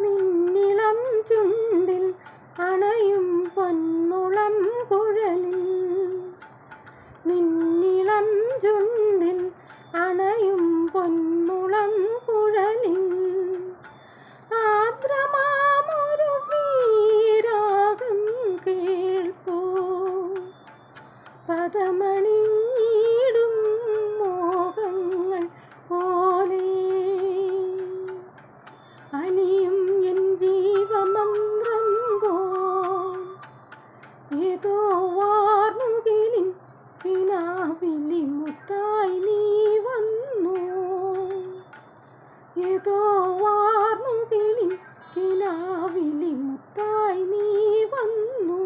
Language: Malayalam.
നിന്നിളം ചുണ്ടിൽ അണയും പൊന്മുളം കുഴലിൽ, നിന്നിളം ചുണ്ടിൽ അണയും പൊന്മുളം കുഴലിൽ, ആർദ്രമാമൊരു ശ്രീരാഗം കേൾപ്പൂ, പദമണിഞ്ഞിടും മോഹങ്ങൾ പോലെ അലിയും എൻ ജീവമന്ത്രം പോൽ, ഏതോ വാർമുകിലിൻ കിനാവിലി മുത്തായി നീ വന്നു, ഏതോ വാർമുകിലിൻ കിനാവിലി മുത്തായി നീ വന്നു.